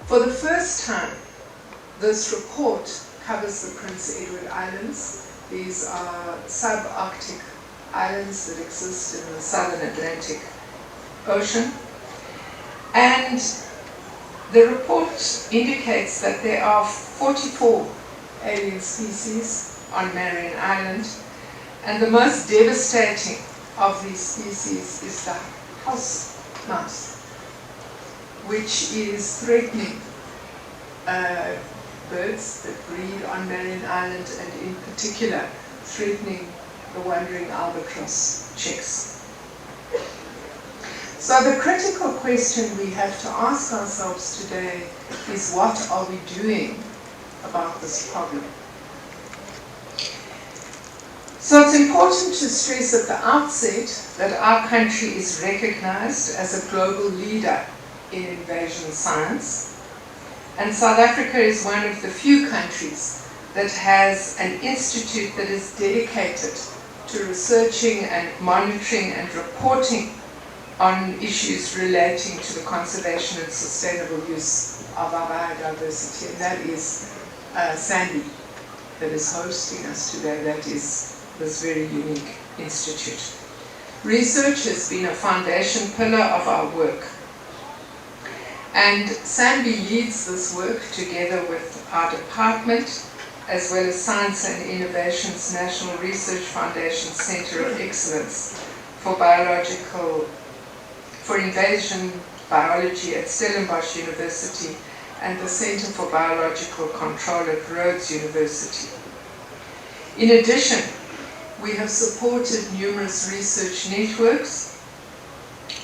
For the first time, this report covers the Prince Edward Islands. These are subarctic islands that exist in the southern Atlantic Ocean. And the report indicates that there are 44 alien species on Marion Island, and the most devastating of these species is the house mouse, which is threatening birds that breed on Marion Island, and in particular threatening the wandering albatross chicks. So the critical question we have to ask ourselves today is, what are we doing about this problem? So it's important to stress at the outset that our country is recognized as a global leader in invasion science, and South Africa is one of the few countries that has an institute that is dedicated to researching and monitoring and reporting on issues relating to the conservation and sustainable use of our biodiversity, and that is Sandy that is hosting us today. That is this very unique institute. Research has been a foundation pillar of our work, and Sandy leads this work together with our department, as well as Science and Innovation's National Research Foundation Center of Excellence for Invasion Biology at Stellenbosch University and the Center for Biological Control at Rhodes University. In addition, we have supported numerous research networks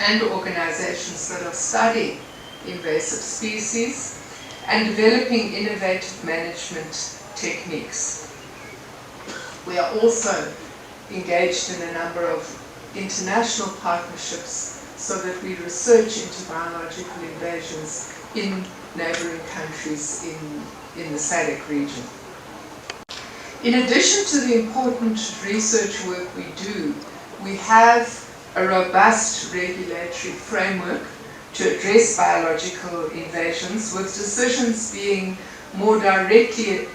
and organizations that are studying invasive species and developing innovative management techniques. We are also engaged in a number of international partnerships so that we research into biological invasions in neighboring countries in the SADC region. In addition to the important research work we do, we have a robust regulatory framework to address biological invasions, with decisions being more directly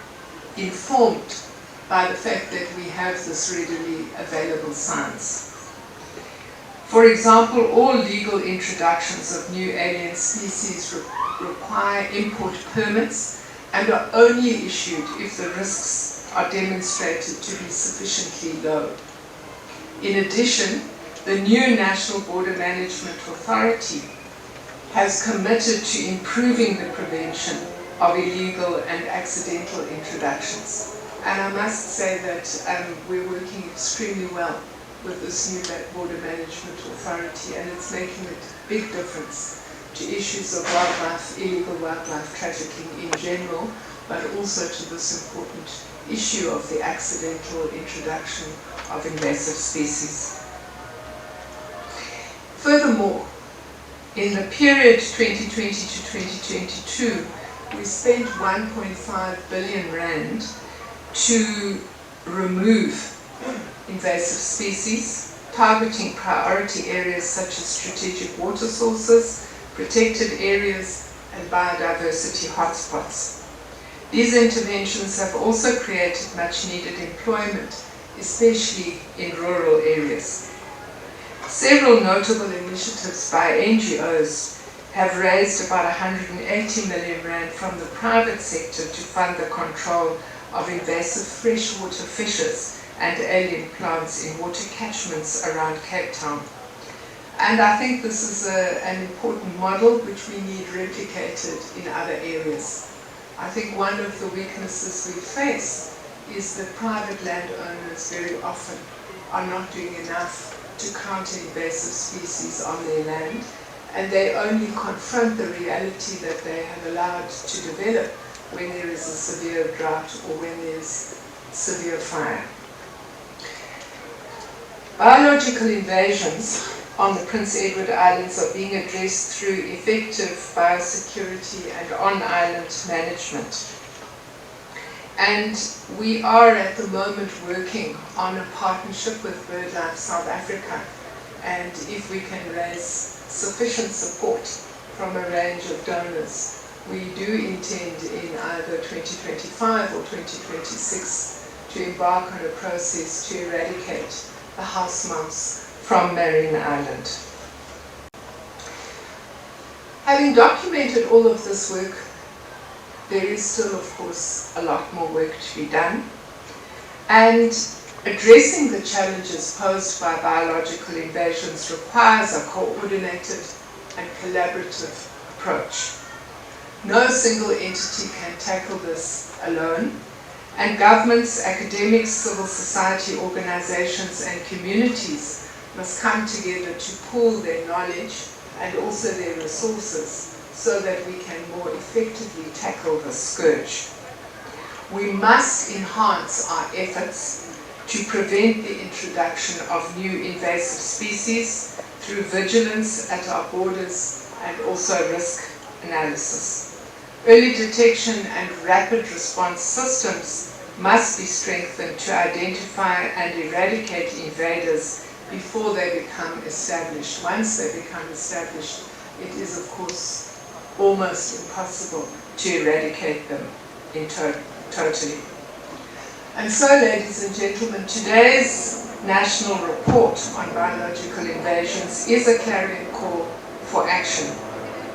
informed by the fact that we have this readily available science. For example, all legal introductions of new alien species require import permits and are only issued if the risks are demonstrated to be sufficiently low. In addition, the new National Border Management Authority has committed to improving the prevention of illegal and accidental introductions. And I must say that we're working extremely well with this new Border Management Authority, and it's making a big difference to issues of illegal wildlife trafficking in general, but also to this important issue of the accidental introduction of invasive species. Furthermore, in the period 2020 to 2022, we spent 1.5 billion rand to remove invasive species, targeting priority areas such as strategic water sources, protected areas, and biodiversity hotspots. These interventions have also created much needed employment, especially in rural areas. Several notable initiatives by NGOs have raised about 180 million rand from the private sector to fund the control of invasive freshwater fishes and alien plants in water catchments around Cape Town. And I think this is an important model which we need replicated in other areas. I think one of the weaknesses we face is that private landowners very often are not doing enough to counter invasive species on their land, and they only confront the reality that they have allowed to develop when there is a severe drought or when there's severe fire. Biological invasions on the Prince Edward Islands are being addressed through effective biosecurity and on-island management. And we are at the moment working on a partnership with BirdLife South Africa, and if we can raise sufficient support from a range of donors, we do intend in either 2025 or 2026 to embark on a process to eradicate the house mouse from Marion Island. Having documented all of this work, there is still, of course, a lot more work to be done. And addressing the challenges posed by biological invasions requires a coordinated and collaborative approach. No single entity can tackle this alone, and governments, academics, civil society organizations, and communities must come together to pool their knowledge and also their resources so that we can more effectively tackle the scourge. We must enhance our efforts to prevent the introduction of new invasive species through vigilance at our borders and also risk analysis. Early detection and rapid response systems must be strengthened to identify and eradicate invaders before they become established. Once they become established, it is of course almost impossible to eradicate them totally. And so, ladies and gentlemen, today's national report on biological invasions is a clarion call for action,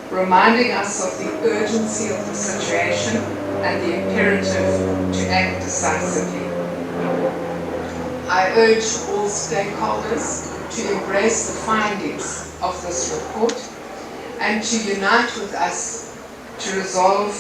reminding us of the urgency of the situation and the imperative to act decisively. I urge all stakeholders to embrace the findings of this report and to unite with us to resolve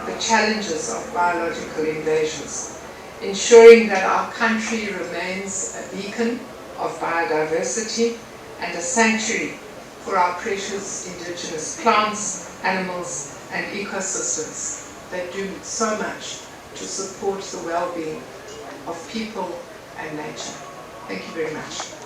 the challenges of biological invasions, ensuring that our country remains a beacon of biodiversity and a sanctuary for our precious indigenous plants, animals, and ecosystems that do so much to support the well-being of people and nature. Thank you very much.